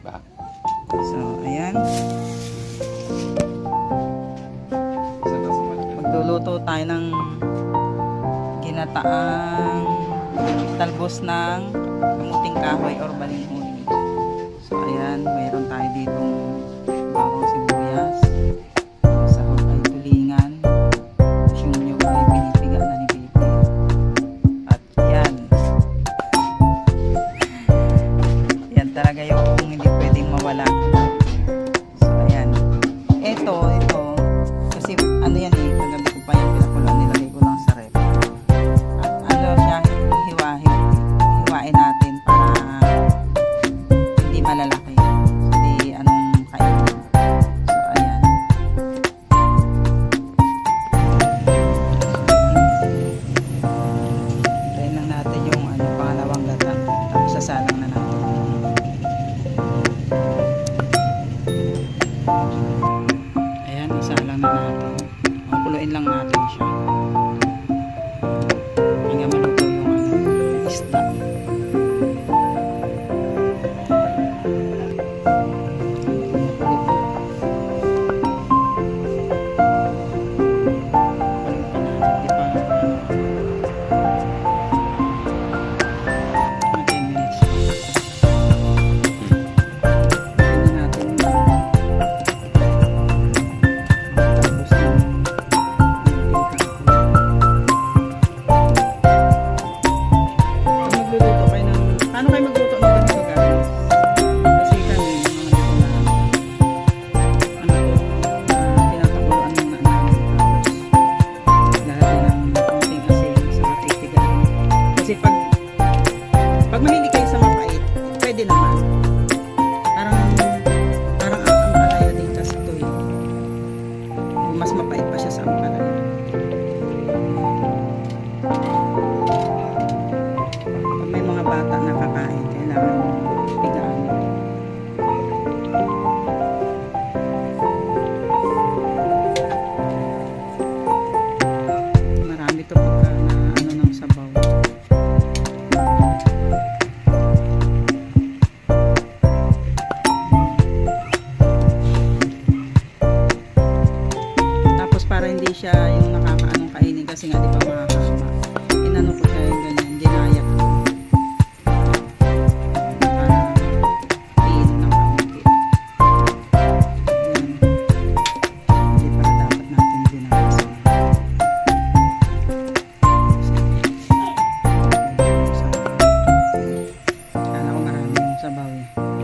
Ba? So, ayan. Magluluto tayo ng ginataang talbos ng kamuting kahoy or balinghoy. So, ayan. Mayroon tayo ditong bawang sibuyas. Sahog ay tulingan. Yung nyug ay pinipiga na ni Bibi. At yan. Yan talaga yung hindi pwedeng mawala. So, ayan. Ito. Kasi ano yan eh. Kagabi ko pa yung pinakuloan. Nilagay ko lang sa ref. At ano siya, hiwain natin para hindi malalaki. Hindi anong kainin. So, ayan. Tayin lang natin yung pangalawang gata. Tapos sasalang na natin. Ayan, isalang na natin. Kukuluin lang natin siya. Hanggang maluto yung isda. Kasi pag mahilig kayo sa mapait, pwede naman. Parang ang ampalaya din kasi ito eh. Mas mapait pa siya sa ampalaya. Pag may mga bata na kakain, kailangan pigaan. Marami ito pagka na ng sabaw. Para hindi siya yung nakakaanong kainin kasi nga di ba